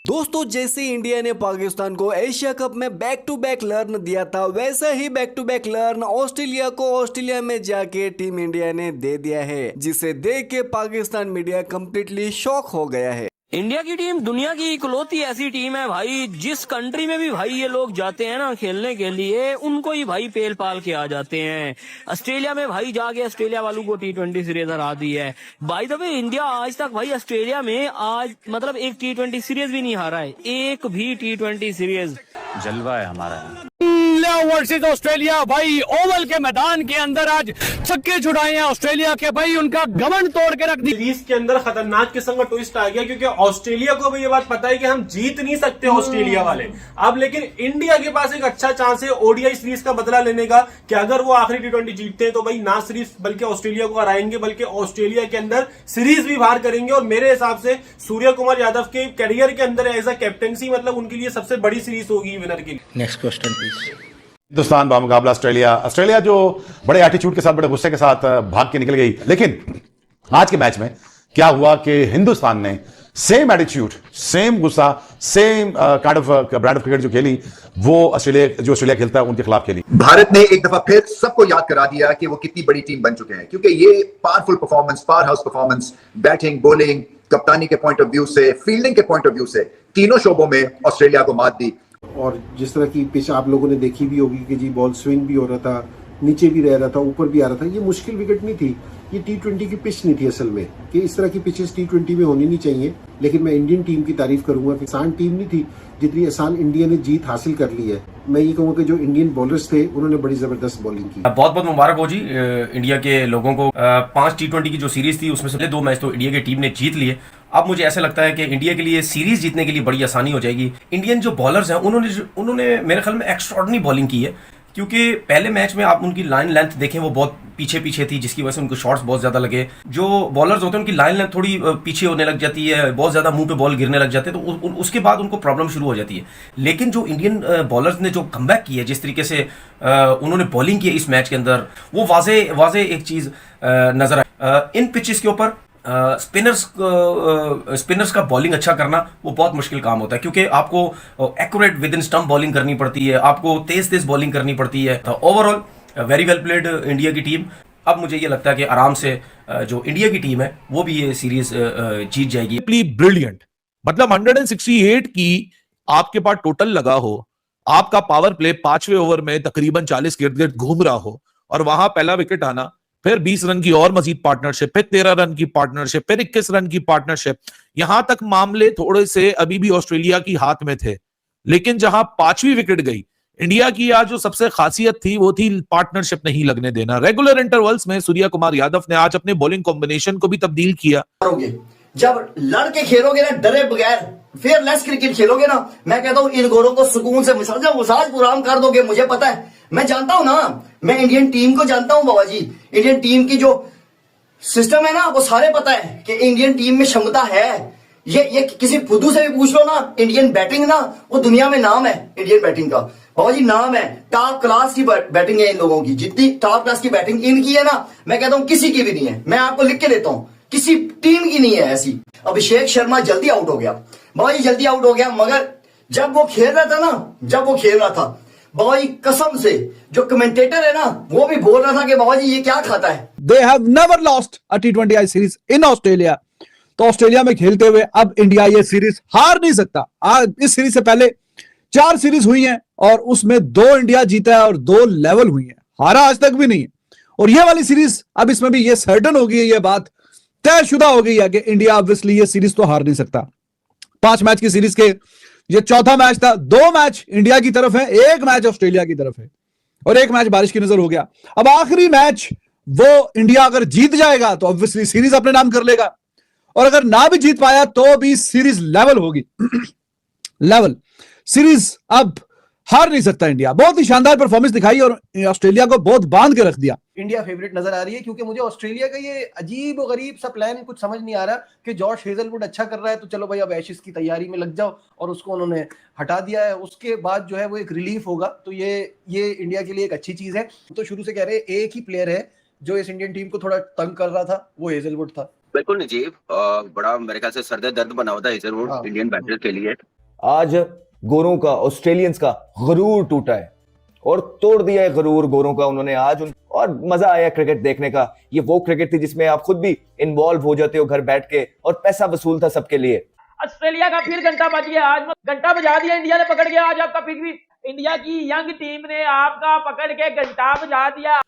दोस्तों, जैसे इंडिया ने पाकिस्तान को एशिया कप में बैक टू बैक लर्न दिया था, वैसा ही back to back learn Australia को ऑस्ट्रेलिया में जाके टीम इंडिया ने दे दिया है, जिसे देख के पाकिस्तान मीडिया कंप्लीटली शॉक हो गया है। इंडिया की टीम दुनिया की इकलौती ऐसी टीम है भाई, जिस कंट्री में भी भाई ये लोग जाते हैं ना खेलने के लिए, उनको ही भाई पेल पाल के आ जाते हैं। ऑस्ट्रेलिया में भाई जाके ऑस्ट्रेलिया वालों को T20 सीरीज हरा दी है। बाय द वे, इंडिया आज तक भाई ऑस्ट्रेलिया में आज मतलब एक T20 सीरीज भी नहीं हारा है, एक भी T20 सीरीज। जलवा है हमारा। वर्सेस ऑस्ट्रेलिया भाई, ओवल के मैदान के अंदर आज छक्के छुड़ाए हैं ऑस्ट्रेलिया के भाई, उनका गमन तोड़ के रख दी। सीरीज के अंदर खतरनाक किस्म का ट्विस्ट आ गया, क्योंकि ऑस्ट्रेलिया को भी ये बात पता है कि हम जीत नहीं सकते ऑस्ट्रेलिया वाले। अब लेकिन इंडिया के पास एक अच्छा चांस है ओडीआई सीरीज का बदला लेने का, कि अगर वो आखिरी T20 जीतते हैं तो भाई ना सिर्फ बल्कि ऑस्ट्रेलिया को हराएंगे, बल्कि ऑस्ट्रेलिया के अंदर सीरीज भी बाहर करेंगे। और मेरे हिसाब से सूर्य कुमार यादव के करियर के अंदर एज अ कैप्टनसी मतलब उनके लिए सबसे बड़ी सीरीज होगी विनर के लिए। Next question please. हिंदुस्तान बामुकाबला ऑस्ट्रेलिया। ऑस्ट्रेलिया जो बड़े एटीट्यूड के साथ, बड़े गुस्से के साथ भाग के निकल गई, लेकिन आज के मैच में क्या हुआ कि हिंदुस्तान ने सेम एटीट्यूड, सेम गुस्सा, same kind of brand of cricket जो खेली, वो ऑस्ट्रेलिया खेलता है उनके खिलाफ खेली। भारत ने एक दफा फिर सबको याद करा दिया कि वो कितनी बड़ी टीम बन चुके हैं, क्योंकि ये powerful performance, power house performance, batting, bowling, कप्तानी के पॉइंट ऑफ व्यू से, फील्डिंग के पॉइंट ऑफ व्यू से, तीनों शोबों में ऑस्ट्रेलिया को मात दी। और जिस तरह की पिच आप लोगों ने देखी भी होगी कि जी बॉल स्विंग भी हो रहा था, नीचे भी रह रहा था, ऊपर भी आ रहा था। ये मुश्किल विकेट नहीं थी, ये T20 की पिच नहीं थी असल में, कि इस तरह की पिचेस T20 में होनी नहीं चाहिए। लेकिन मैं इंडियन टीम की तारीफ करूंगा कि आसान टीम नहीं थी, जितनी आसान इंडिया ने जीत हासिल कर ली है। मैं ये कहूंगा कि जो इंडियन बॉलर्स थे उन्होंने बड़ी जबरदस्त बॉलिंग की। बहुत बहुत मुबारक हो जी इंडिया के लोगों को। 5 T20 की जो सीरीज थी उसमें से 2 मैच तो इंडिया की टीम ने जीत लिए। अब मुझे ऐसा लगता है कि इंडिया के लिए सीरीज जीतने के लिए बड़ी आसानी हो जाएगी। इंडियन जो बॉलर्स हैं उन्होंने मेरे ख्याल में एक्स्ट्राऑर्डिनरी बॉलिंग की है, क्योंकि पहले मैच में आप उनकी लाइन लेंथ देखें वो बहुत पीछे थी, जिसकी वजह से उनको शॉट्स बहुत ज्यादा लगे। जो बॉलर्स होते हैं उनकी लाइन लेंथ थोड़ी पीछे होने लग जाती है, बहुत ज्यादा मुंह पे बॉल गिरने लग जाते हैं, तो उसके बाद उनको प्रॉब्लम शुरू हो जाती है। लेकिन जो इंडियन बॉलर्स ने जो कमबैक की है, जिस तरीके से उन्होंने बॉलिंग की इस मैच के अंदर, वो वाजे एक चीज नजर आई। इन पिचेस के ऊपर स्पिनर्स का बॉलिंग अच्छा करना वो बहुत मुश्किल काम होता है, क्योंकि आपको accurate with in stump bowling करनी पड़ती है, आपको तेज बॉलिंग करनी पड़ती है। तो overall very well played India की टीम। अब मुझे ये लगता है कि आराम से जो इंडिया की टीम है वो भी ये सीरीज जीत जाएगी। ब्रिलियंट, मतलब 168 की आपके पास टोटल लगा हो, आपका पावर प्ले 5वें ओवर में तकरीबन 40 गिर्द गिर्द घूम रहा हो, और वहां पहला विकेट आना, फिर 20 रन की और मजीद पार्टनरशिप, फिर 13 रन की पार्टनरशिप, फिर 21 रन की पार्टनरशिप। यहां तक मामले थोड़े से अभी भी ऑस्ट्रेलिया की हाथ में थे, लेकिन जहां 5वीं विकेट गई, इंडिया की आज जो सबसे खासियत थी वो थी पार्टनरशिप नहीं लगने देना। रेगुलर इंटरवल्स में सूर्य कुमार यादव ने आज अपने बॉलिंग कॉम्बिनेशन को भी तब्दील किया। जब लड़के खेलोगे ना डरे बगैर, फेयरलेस क्रिकेट खेलोगे ना, मैं कहता हूं इन गोरों को सुकून से मसाज पुराम कर दोगे। मुझे पता है, मैं जानता हूं ना, मैं इंडियन टीम को जानता हूं बाबा जी। इंडियन टीम की जो सिस्टम है ना वो सारे पता है कि इंडियन टीम में क्षमता है। ये किसी फुद्दू से भी पूछ लो ना, इंडियन बैटिंग ना वो दुनिया में नाम है। इंडियन बैटिंग का बाबा जी नाम है, टॉप क्लास की बैटिंग है इन लोगों की। जितनी टॉप क्लास की बैटिंग इनकी है ना, मैं कहता हूं किसी की भी नहीं है। मैं आपको लिख के देता हूं, किसी टीम की नहीं है ऐसी। अभिषेक शर्मा जल्दी आउट हो गया बाबा जी, जल्दी आउट हो गया। मगर जब वो खेल रहा था बाबा जी, कसम से जो कमेंटेटर है ना वो भी बोल रहा था कि बाबा जी ये क्या खाता है। They have never lost a T20 series in Australia. तो ऑस्ट्रेलिया में खेलते हुए अब इंडिया ये सीरीज हार नहीं सकता। इस सीरीज से पहले 4 सीरीज हुई हैं और उसमें 2 इंडिया जीता है और 2 लेवल हुई हैं, हारा आज तक भी नहीं है। और ये वाली सीरीज अब इसमें भी ये सर्टन हो गई है, ये बात तयशुदा हो गई है कि इंडिया ऑब्वियसली ये सीरीज तो हार नहीं सकता। 5 मैच की सीरीज के ये चौथा मैच था। 2 मैच इंडिया की तरफ है, 1 मैच ऑस्ट्रेलिया की तरफ है, और 1 मैच बारिश की नजर हो गया। अब आखिरी मैच वो इंडिया अगर जीत जाएगा तो ऑब्वियसली सीरीज अपने नाम कर लेगा, और अगर ना भी जीत पाया तो भी सीरीज लेवल होगी। लेवल सीरीज अब हार नहीं सकता इंडिया। बहुत ही शानदार परफॉर्मेंस दिखाई और ऑस्ट्रेलिया को बहुत बांध के रख दिया। इंडिया फेवरेट नजर आ रही है, क्योंकि मुझे ऑस्ट्रेलिया का ये अजीब और गरीब सा प्लान कुछ समझ नहीं आ रहा कि जॉश हेजलवुड अच्छा कर रहा है तो चलो भाई अब एशेज की तैयारी में लग जाओ, और उसको उन्होंने हटा दिया है। उसके बाद जो है वो एक रिलीफ होगा, तो ये इंडिया के लिए एक अच्छी चीज है। तो शुरू से कह रहे हैं एक ही प्लेयर है जो इस इंडियन टीम को थोड़ा तंग कर रहा था, वो हेजलवुड था। बिल्कुल नजीब, बड़ा मेरे ख्याल से सरदर्द बना हुआ था हेजलवुड इंडियन बैटर्स के लिए। आज गोरों का, ऑस्ट्रेलियंस का गरूर टूटा है और तोड़ दिया है गरूर गोरों का उन्होंने आज। और मजा आया क्रिकेट देखने का। ये वो क्रिकेट थी जिसमें आप खुद भी इन्वॉल्व हो जाते हो घर बैठ के, और पैसा वसूल था सबके लिए। ऑस्ट्रेलिया का फिर घंटा बज गया, आज घंटा बजा दिया, इंडिया ने पकड़ गया आज आपका। फिर भी इंडिया की यंग टीम ने आपका पकड़ के घंटा बजा दिया।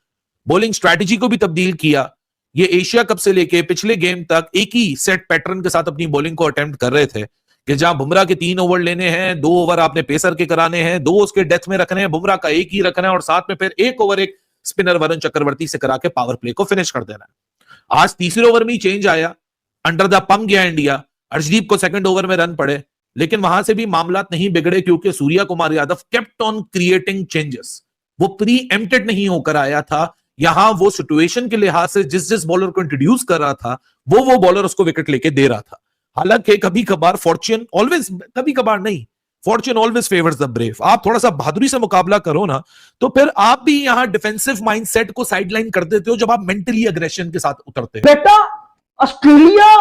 बॉलिंग स्ट्रैटेजी को भी तब्दील किया। ये एशिया कप से लेके पिछले गेम तक एक ही सेट पैटर्न के साथ अपनी बॉलिंग को अटेम्प्ट कर रहे थे कि जहां बुमराह के 3 ओवर लेने हैं, 2 ओवर आपने पेसर के कराने हैं, 2 उसके डेथ में रखने हैं, बुमराह का 1 ही रखना है और साथ में फिर 1 ओवर एक स्पिनर वरुण चक्रवर्ती से करा के पावर प्ले को फिनिश कर देना है। आज तीसरे ओवर में ही चेंज आया, अंडर द पंप गया इंडिया, अर्शदीप को सेकंड ओवर में रन पड़े, लेकिन वहां से भी मामलात नहीं बिगड़े क्योंकि Surya Kumar Yadav kept on creating changes. वो प्री एम्प्टेड नहीं होकर आया था, यहां वो सिचुएशन के लिहाज से जिस बॉलर को इंट्रोड्यूस कर रहा था वो बॉलर उसको विकेट लेके दे रहा था। हालांकि कभी कभार फॉर्च्यून ऑलवेज, कभी कभार नहीं, Fortune always favours the brave. आप थोड़ा सा बहादुरी से मुकाबला करो ना, तो फिर आप भी यहां डिफेंसिव माइंडसेट को साइडलाइन कर देते हो जब आप मेंटली अग्रेशन के साथ उतरते हो। बेटा ऑस्ट्रेलिया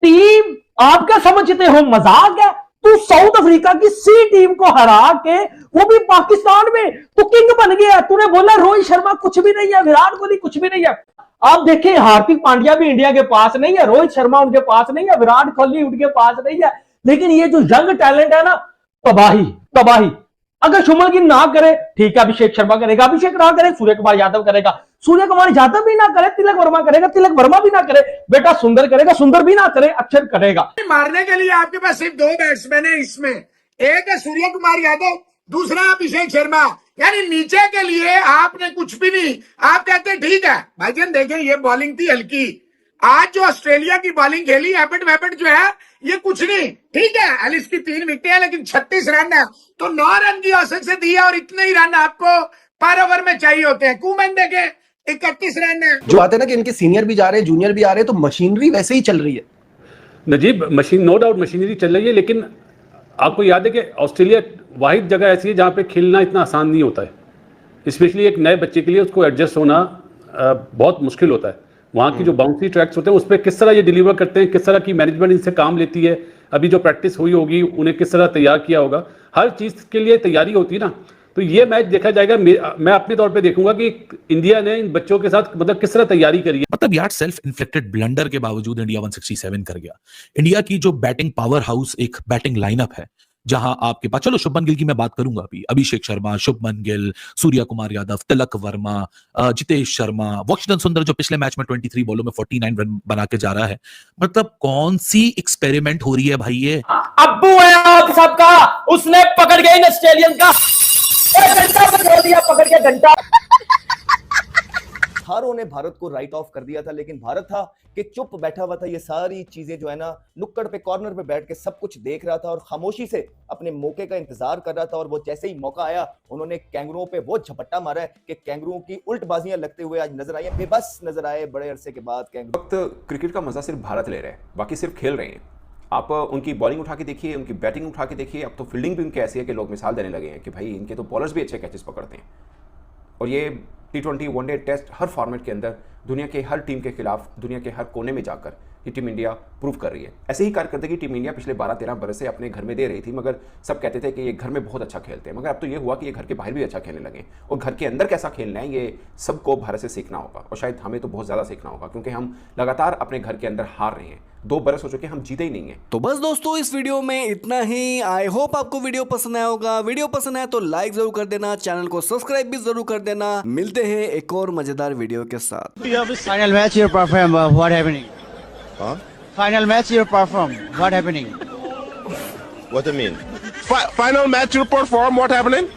टीम आप क्या समझते हो मजाक है? तू साउथ अफ्रीका की सी टीम को हरा के, वो भी पाकिस्तान में, तू किंग बन गया। तूने बोला रोहित शर्मा कुछ भी नहीं है, विराट कोहली कुछ भी नहीं है। आप देखें हार्दिक पांड्या भी इंडिया के पास नहीं है, रोहित शर्मा उनके पास नहीं है, विराट कोहली उनके पास नहीं है, लेकिन ये जो यंग टैलेंट है ना, तबाही तबाही। अगर शुमन गिल ना करे ठीक है, अभिषेक शर्मा करेगा, अभिषेक ना करे सूर्य कुमार यादव करेगा, सूर्य कुमार यादव भी ना करे तिलक वर्मा करेगा, तिलक वर्मा भी ना करे बेटा सुंदर करेगा, सुंदर भी ना करे अक्षर करेगा। मारने के लिए आपके पास सिर्फ 2 बैट्समैन है इसमें, एक है सूर्य कुमार यादव, दूसरा अभिषेक शर्मा। यानी नीचे के लिए आपने कुछ भी नहीं, आप कहते हैं ठीक है भाईजान। देखें ये बॉलिंग थी हल्की, आज जो ऑस्ट्रेलिया की बॉलिंग खेली एबट वेबट जो है ये कुछ नहीं, ठीक है एलिस की 3 विकेटें हैं लेकिन 36 रन है, तो 9 रन की औसत से दिया और इतने ही रन आपको पर ओवर में चाहिए होते हैं। कुमन देखे 31 रन है। जो बात है ना कि इनके सीनियर भी जा रहे हैं, जूनियर भी आ रहे हैं, तो मशीनरी वैसे ही चल रही है। नजीब मशीन नो डाउट मशीनरी चल रही है, लेकिन आपको याद है कि ऑस्ट्रेलिया वाहिद जगह ऐसी है जहाँ पे खेलना इतना आसान नहीं होता है। स्पेशली एक नए बच्चे के लिए उसको एडजस्ट होना बहुत मुश्किल होता है। वहाँ की जो बाउंड्री ट्रैक्स होते हैं उस पर किस तरह ये डिलीवर करते हैं, किस तरह की मैनेजमेंट इनसे काम लेती है, अभी जो प्रैक्टिस हुई होगी उन्हें किस तरह तैयार किया होगा, हर चीज़ के लिए तैयारी होती है ना। तो ये मैच देखा जाएगा, मैं अपने तौर पे देखूंगा कि इंडिया ने इन बच्चों के साथ मतलब किस तरह तैयारी करी है। मतलब यार सेल्फ इन्फ्लिक्टेड ब्लंडर के बावजूद इंडिया 167 कर गया। इंडिया की जो बैटिंग पावर हाउस एक बैटिंग लाइनअप है, जहां आपके पास, चलो शुभमन गिल की मैं बात करूंगा अभी, अभिषेक शर्मा, शुभमन गिल, सूर्या कुमार यादव, तिलक वर्मा, जितेश शर्मा, वॉशिंगटन सुंदर जो पिछले मैच में 23 बॉलों में 49 रन बना के जा रहा है। मतलब कौन सी एक्सपेरिमेंट हो रही है भाई ये? अब्बू है आप सबका, उसने पकड़ गया इन ऑस्ट्रेलियन का, घंटा पकड़ दिया, पकड़ के घंटा। हारों ने भारत को राइट ऑफ कर दिया था, लेकिन भारत था कि चुप बैठा हुआ था। ये सारी चीजें जो है ना, नुक्कड़ पे कॉर्नर पे बैठ के सब कुछ देख रहा था और खामोशी से अपने मौके का इंतजार कर रहा था। और वो जैसे ही मौका आया उन्होंने कैंगरुओं पे वो झपट्टा मारा है कि कैंगरुओं की उल्टबाजियां लगते हुए आज नजर आई है, बेबस नजर आए बड़े अरसे के बाद कैंगरू। वक्त क्रिकेट का मजा सिर्फ भारत ले रहे हैं, बाकी सिर्फ खेल रहे हैं। आप उनकी बॉलिंग उठा के देखिए, उनकी बैटिंग उठा के देखिए, अब तो फील्डिंग भी उनकी ऐसी है कि लोग मिसाल देने लगे हैं कि भाई इनके तो बॉलर्स भी अच्छे कैचेस पकड़ते हैं। और ये T20 वनडे टेस्ट हर फॉर्मेट के अंदर दुनिया के हर टीम के खिलाफ दुनिया के हर कोने में जाकर ये टीम इंडिया प्रूव कर रही है। ऐसे ही कारकर्दगी टीम इंडिया पिछले 12-13 बरस से अपने घर में दे रही थी, मगर सब कहते थे कि ये घर में बहुत अच्छा खेलते हैं। मगर अब तो ये हुआ कि ये घर के बाहर भी अच्छा खेलने लगे, और घर के अंदर कैसा खेलना है ये सबको भारत से सीखना होगा। और शायद हमें तो बहुत ज़्यादा सीखना होगा, क्योंकि हम लगातार अपने घर के अंदर हार रहे हैं। 2 बरस हो चुके हम जीते ही नहीं है। तो बस दोस्तों इस वीडियो में इतना ही। आई होप आपको वीडियो पसंद आया होगा। वीडियो पसंद आया तो लाइक जरूर कर देना, चैनल को सब्सक्राइब भी जरूर कर देना। मिलते हैं एक और मजेदार वीडियो के साथ। Final match you perform, what happening? Huh? Final match you perform, what happening? What do you mean? Final match you perform, what happening?